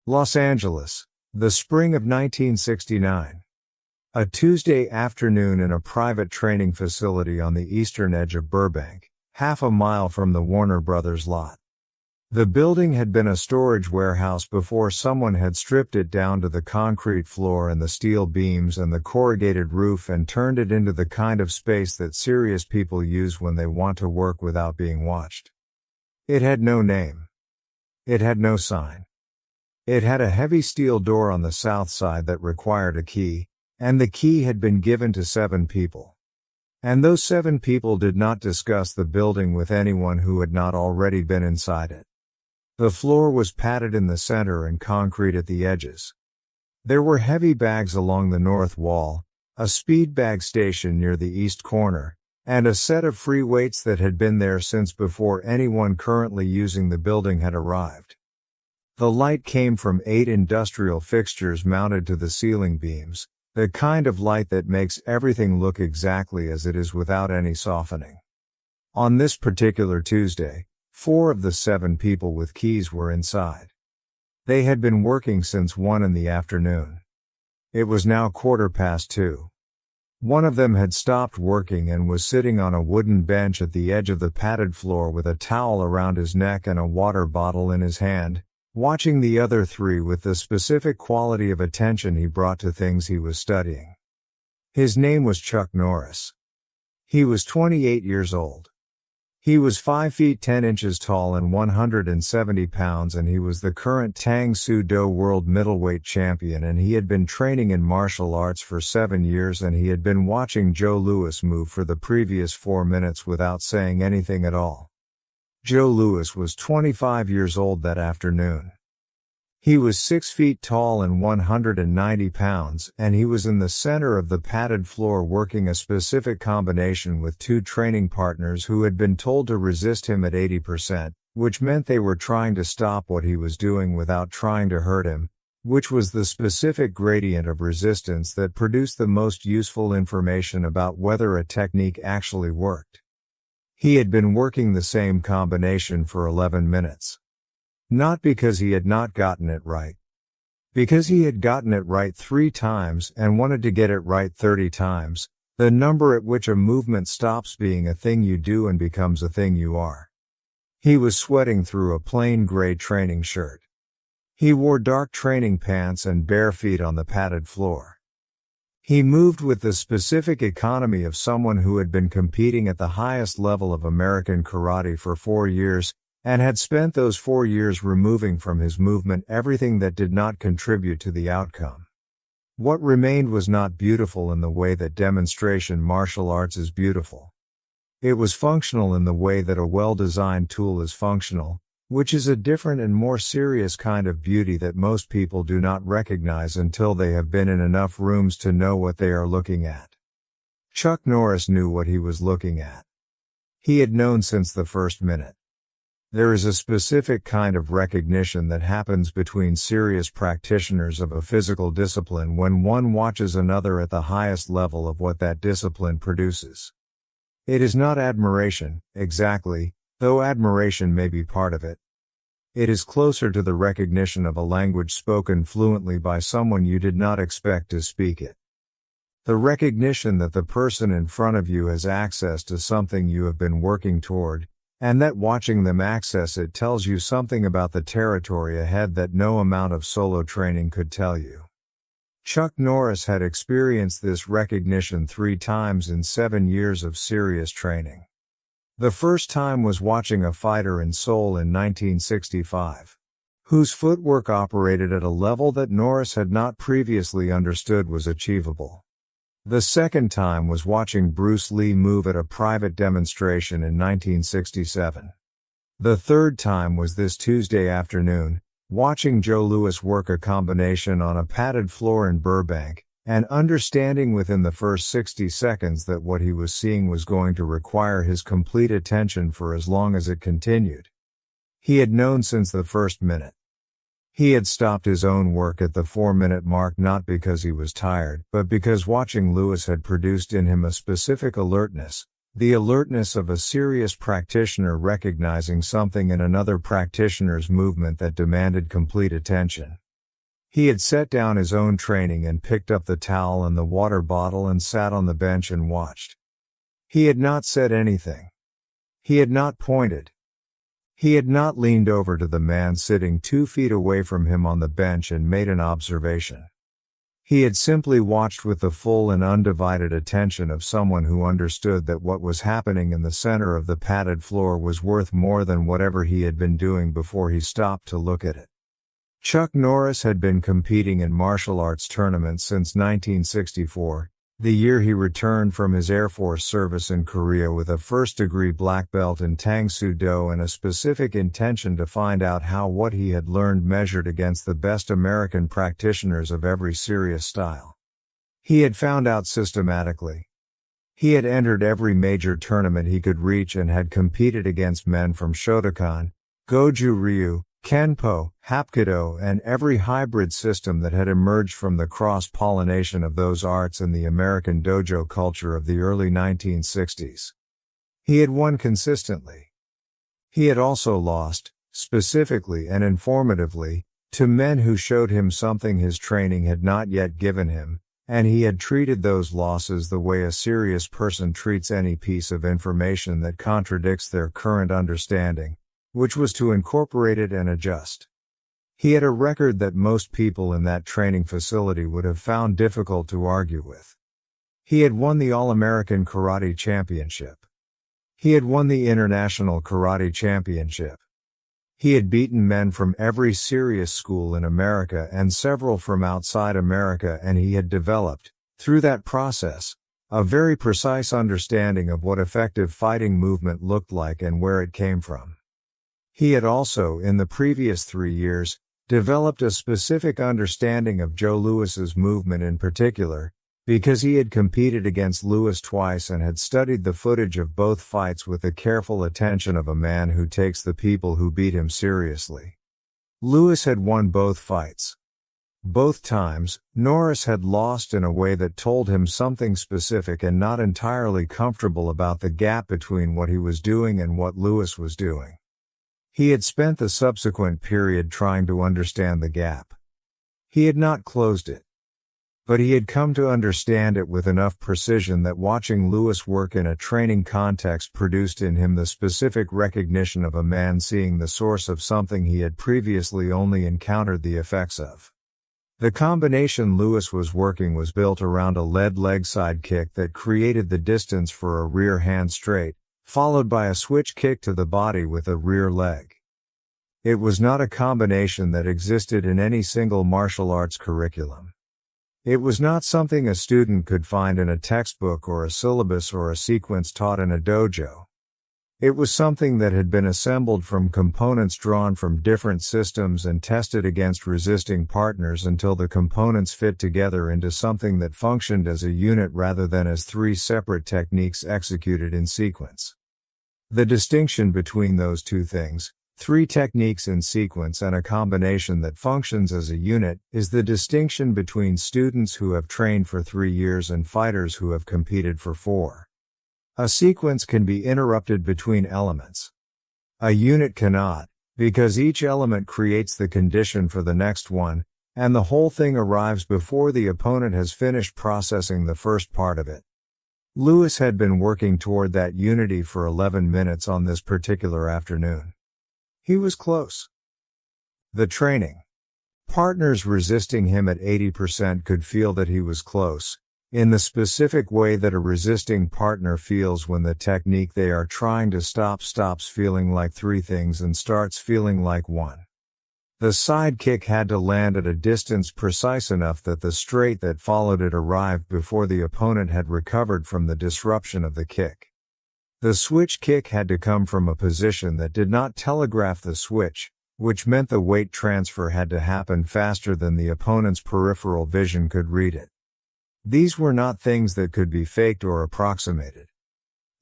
Los Angeles, the spring of 1969. A Tuesday afternoon in a private training facility on the eastern edge of Burbank, half a mile from the Warner Brothers lot. The building had been a storage warehouse before someone had stripped it down to the concrete floor and the steel beams and the corrugated roof and turned it into the kind of space that serious people use when they want to work without being watched. It had no name. It had no sign. It had a heavy steel door on the south side that required a key, and the key had been given to 7 people. And those 7 people did not discuss the building with anyone who had not already been inside it. The floor was padded in the center and concrete at the edges. There were heavy bags along the north wall, a speed bag station near the east corner, and a set of free weights that had been there since before anyone currently using the building had arrived. The light came from 8 industrial fixtures mounted to the ceiling beams, the kind of light that makes everything look exactly as it is without any softening. On this particular Tuesday, 4 of the 7 people with keys were inside. They had been working since 1 in the afternoon. It was now 2:15. One of them had stopped working and was sitting on a wooden bench at the edge of the padded floor with a towel around his neck and a water bottle in his hand, watching the other 3 with the specific quality of attention he brought to things he was studying. His name was Chuck Norris. He was 28 years old. He was 5 feet 10 inches tall and 170 pounds, and he was the current Tang Soo Do world middleweight champion, and he had been training in martial arts for 7 years, and he had been watching Joe Louis move for the previous 4 minutes without saying anything at all. Joe Louis was 25 years old that afternoon. He was 6 feet tall and 190 pounds, and he was in the center of the padded floor working a specific combination with 2 training partners who had been told to resist him at 80%, which meant they were trying to stop what he was doing without trying to hurt him, which was the specific gradient of resistance that produced the most useful information about whether a technique actually worked. He had been working the same combination for 11 minutes. Not because he had not gotten it right. Because he had gotten it right 3 times and wanted to get it right 30 times, the number at which a movement stops being a thing you do and becomes a thing you are. He was sweating through a plain gray training shirt. He wore dark training pants and bare feet on the padded floor. He moved with the specific economy of someone who had been competing at the highest level of American karate for 4 years, and had spent those 4 years removing from his movement everything that did not contribute to the outcome. What remained was not beautiful in the way that demonstration martial arts is beautiful. It was functional in the way that a well-designed tool is functional, which is a different and more serious kind of beauty that most people do not recognize until they have been in enough rooms to know what they are looking at. Chuck Norris knew what he was looking at. He had known since the first minute. There is a specific kind of recognition that happens between serious practitioners of a physical discipline when one watches another at the highest level of what that discipline produces. It is not admiration, exactly, though admiration may be part of it. It is closer to the recognition of a language spoken fluently by someone you did not expect to speak it. The recognition that the person in front of you has access to something you have been working toward, and that watching them access it tells you something about the territory ahead that no amount of solo training could tell you. Chuck Norris had experienced this recognition 3 times in 7 years of serious training. The first time was watching a fighter in Seoul in 1965, whose footwork operated at a level that Norris had not previously understood was achievable. The second time was watching Bruce Lee move at a private demonstration in 1967. The third time was this Tuesday afternoon, watching Joe Louis work a combination on a padded floor in Burbank, and understanding within the first 60 seconds that what he was seeing was going to require his complete attention for as long as it continued. He had known since the first minute. He had stopped his own work at the 4-minute mark not because he was tired, but because watching Louis had produced in him a specific alertness, the alertness of a serious practitioner recognizing something in another practitioner's movement that demanded complete attention. He had set down his own training and picked up the towel and the water bottle and sat on the bench and watched. He had not said anything. He had not pointed. He had not leaned over to the man sitting 2 feet away from him on the bench and made an observation. He had simply watched with the full and undivided attention of someone who understood that what was happening in the center of the padded floor was worth more than whatever he had been doing before he stopped to look at it. Chuck Norris had been competing in martial arts tournaments since 1964, the year he returned from his Air Force service in Korea with a first-degree black belt in Tang Soo Do and a specific intention to find out how what he had learned measured against the best American practitioners of every serious style. He had found out systematically. He had entered every major tournament he could reach and had competed against men from Shotokan, Goju Ryu, Kenpo, Hapkido, and every hybrid system that had emerged from the cross-pollination of those arts in the American dojo culture of the early 1960s. He had won consistently. He had also lost, specifically and informatively, to men who showed him something his training had not yet given him, and he had treated those losses the way a serious person treats any piece of information that contradicts their current understanding, which was to incorporate it and adjust. He had a record that most people in that training facility would have found difficult to argue with. He had won the All-American Karate Championship. He had won the International Karate Championship. He had beaten men from every serious school in America and several from outside America, and he had developed, through that process, a very precise understanding of what effective fighting movement looked like and where it came from. He had also, in the previous 3 years, developed a specific understanding of Joe Louis's movement in particular, because he had competed against Louis twice and had studied the footage of both fights with the careful attention of a man who takes the people who beat him seriously. Louis had won both fights. Both times, Norris had lost in a way that told him something specific and not entirely comfortable about the gap between what he was doing and what Louis was doing. He had spent the subsequent period trying to understand the gap. He had not closed it. But he had come to understand it with enough precision that watching Louis work in a training context produced in him the specific recognition of a man seeing the source of something he had previously only encountered the effects of. The combination Louis was working was built around a lead leg side kick that created the distance for a rear hand straight, followed by a switch kick to the body with a rear leg. It was not a combination that existed in any single martial arts curriculum. It was not something a student could find in a textbook or a syllabus or a sequence taught in a dojo. It was something that had been assembled from components drawn from different systems and tested against resisting partners until the components fit together into something that functioned as a unit rather than as 3 separate techniques executed in sequence. The distinction between those two things, 3 techniques in sequence and a combination that functions as a unit, is the distinction between students who have trained for 3 years and fighters who have competed for 4. A sequence can be interrupted between elements. A unit cannot, because each element creates the condition for the next one, and the whole thing arrives before the opponent has finished processing the first part of it. Louis had been working toward that unity for 11 minutes on this particular afternoon. He was close. The training partners resisting him at 80% could feel that he was close, in the specific way that a resisting partner feels when the technique they are trying to stop stops feeling like 3 things and starts feeling like 1. The side kick had to land at a distance precise enough that the straight that followed it arrived before the opponent had recovered from the disruption of the kick. The switch kick had to come from a position that did not telegraph the switch, which meant the weight transfer had to happen faster than the opponent's peripheral vision could read it. These were not things that could be faked or approximated.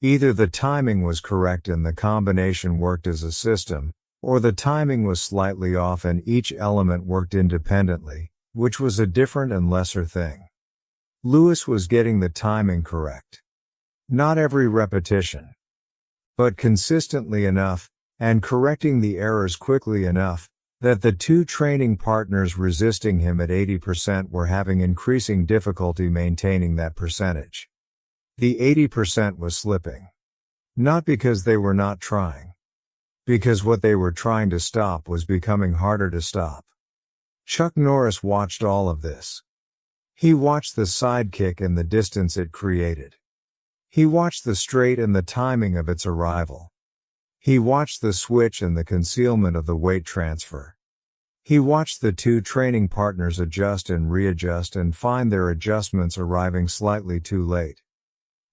Either the timing was correct and the combination worked as a system, or the timing was slightly off and each element worked independently, which was a different and lesser thing. Louis was getting the timing correct. Not every repetition, but consistently enough, and correcting the errors quickly enough, That the two training partners resisting him at 80% were having increasing difficulty maintaining that percentage. The 80% was slipping. Not because they were not trying. Because what they were trying to stop was becoming harder to stop. Chuck Norris watched all of this. He watched the sidekick and the distance it created. He watched the straight and the timing of its arrival. He watched the switch and the concealment of the weight transfer. He watched the two training partners adjust and readjust and find their adjustments arriving slightly too late.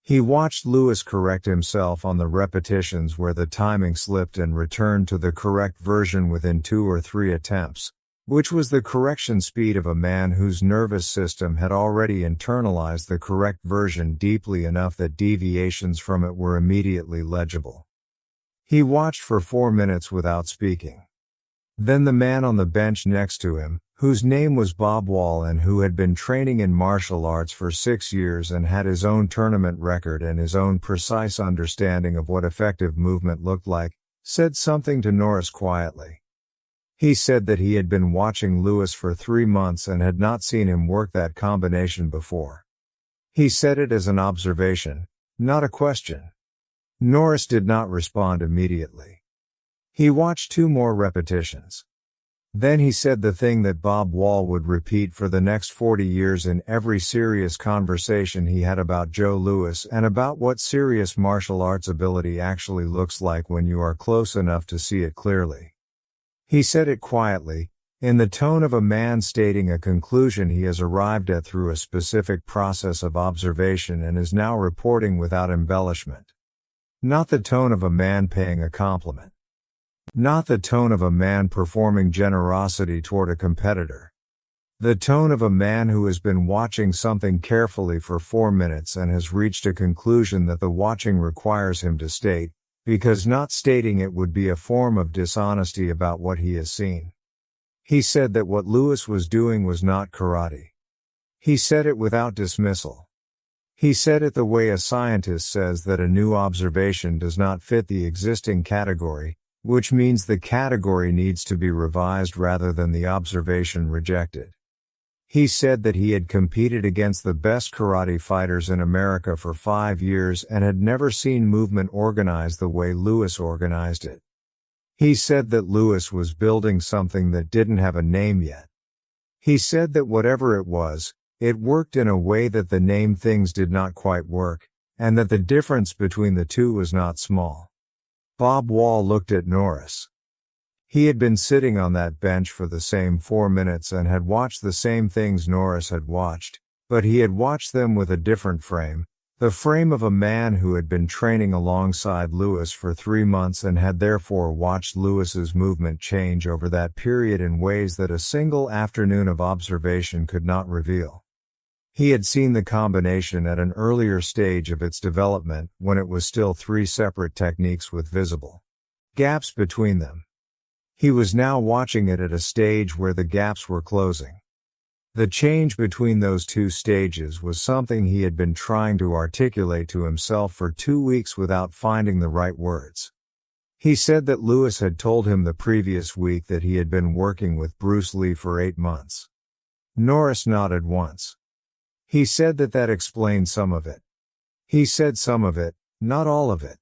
He watched Lewis correct himself on the repetitions where the timing slipped and returned to the correct version within 2 or 3 attempts, which was the correction speed of a man whose nervous system had already internalized the correct version deeply enough that deviations from it were immediately legible. He watched for 4 minutes without speaking. Then the man on the bench next to him, whose name was Bob Wall and who had been training in martial arts for 6 years and had his own tournament record and his own precise understanding of what effective movement looked like, said something to Norris quietly. He said that he had been watching Lewis for 3 months and had not seen him work that combination before. He said it as an observation, not a question. Norris did not respond immediately. He watched 2 more repetitions. Then he said the thing that Bob Wall would repeat for the next 40 years in every serious conversation he had about Joe Louis and about what serious martial arts ability actually looks like when you are close enough to see it clearly. He said it quietly, in the tone of a man stating a conclusion he has arrived at through a specific process of observation and is now reporting without embellishment. Not the tone of a man paying a compliment. Not the tone of a man performing generosity toward a competitor. The tone of a man who has been watching something carefully for 4 minutes and has reached a conclusion that the watching requires him to state, because not stating it would be a form of dishonesty about what he has seen. He said that what Lewis was doing was not karate. He said it without dismissal. He said it the way a scientist says that a new observation does not fit the existing category, which means the category needs to be revised rather than the observation rejected. He said that he had competed against the best karate fighters in America for 5 years and had never seen movement organized the way Lewis organized it. He said that Lewis was building something that didn't have a name yet. He said that whatever it was, it worked in a way that the name things did not quite work, and that the difference between the two was not small. Bob Wall looked at Norris. He had been sitting on that bench for the same 4 minutes and had watched the same things Norris had watched, but he had watched them with a different frame, the frame of a man who had been training alongside Lewis for 3 months and had therefore watched Lewis's movement change over that period in ways that a single afternoon of observation could not reveal. He had seen the combination at an earlier stage of its development when it was still 3 separate techniques with visible gaps between them. He was now watching it at a stage where the gaps were closing. The change between those 2 stages was something he had been trying to articulate to himself for 2 weeks without finding the right words. He said that Lewis had told him the previous week that he had been working with Bruce Lee for 8 months. Norris nodded once. He said that explained some of it. He said some of it, not all of it.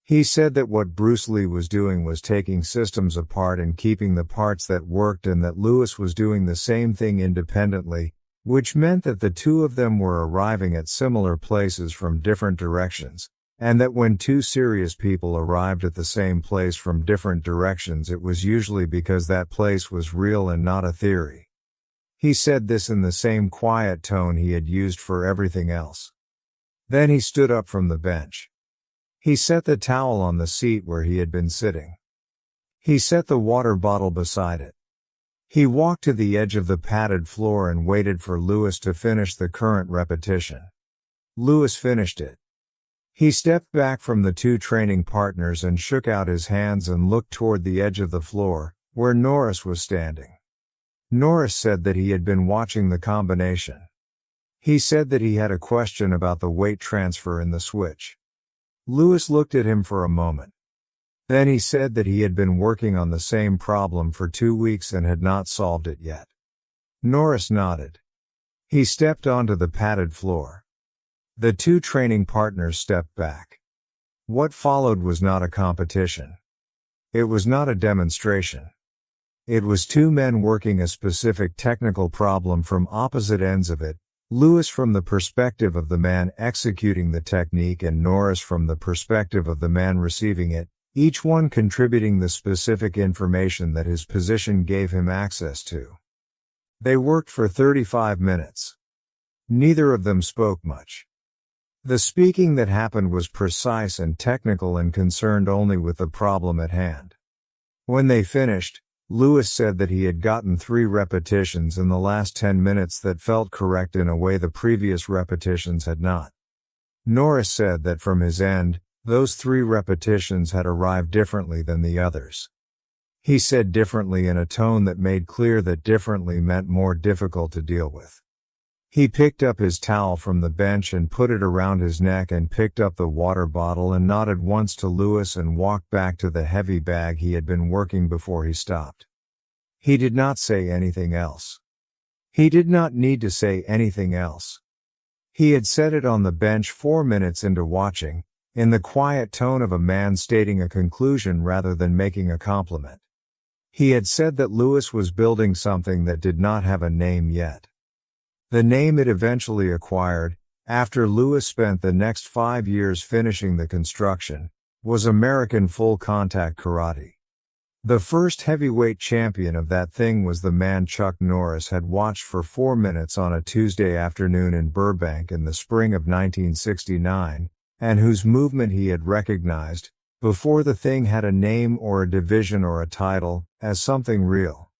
He said that what Bruce Lee was doing was taking systems apart and keeping the parts that worked and that Lewis was doing the same thing independently, which meant that the 2 of them were arriving at similar places from different directions, and that when 2 serious people arrived at the same place from different directions it was usually because that place was real and not a theory. He said this in the same quiet tone he had used for everything else. Then he stood up from the bench. He set the towel on the seat where he had been sitting. He set the water bottle beside it. He walked to the edge of the padded floor and waited for Lewis to finish the current repetition. Lewis finished it. He stepped back from the 2 training partners and shook out his hands and looked toward the edge of the floor, where Norris was standing. Norris said that he had been watching the combination. He said that he had a question about the weight transfer in the switch. Lewis looked at him for a moment. Then he said that he had been working on the same problem for 2 weeks and had not solved it yet. Norris nodded. He stepped onto the padded floor. The two training partners stepped back. What followed was not a competition. It was not a demonstration. It was two men working a specific technical problem from opposite ends of it, Lewis from the perspective of the man executing the technique and Norris from the perspective of the man receiving it, each one contributing the specific information that his position gave him access to. They worked for 35 minutes. Neither of them spoke much. The speaking that happened was precise and technical and concerned only with the problem at hand. When they finished, Lewis said that he had gotten 3 repetitions in the last 10 minutes that felt correct in a way the previous repetitions had not. Norris said that from his end, those 3 repetitions had arrived differently than the others. He said differently in a tone that made clear that differently meant more difficult to deal with. He picked up his towel from the bench and put it around his neck and picked up the water bottle and nodded once to Lewis and walked back to the heavy bag he had been working before he stopped. He did not say anything else. He did not need to say anything else. He had said it on the bench 4 minutes into watching, in the quiet tone of a man stating a conclusion rather than making a compliment. He had said that Lewis was building something that did not have a name yet. The name it eventually acquired, after Lewis spent the next 5 years finishing the construction, was American Full Contact Karate. The first heavyweight champion of that thing was the man Chuck Norris had watched for 4 minutes on a Tuesday afternoon in Burbank in the spring of 1969, and whose movement he had recognized, before the thing had a name or a division or a title, as something real.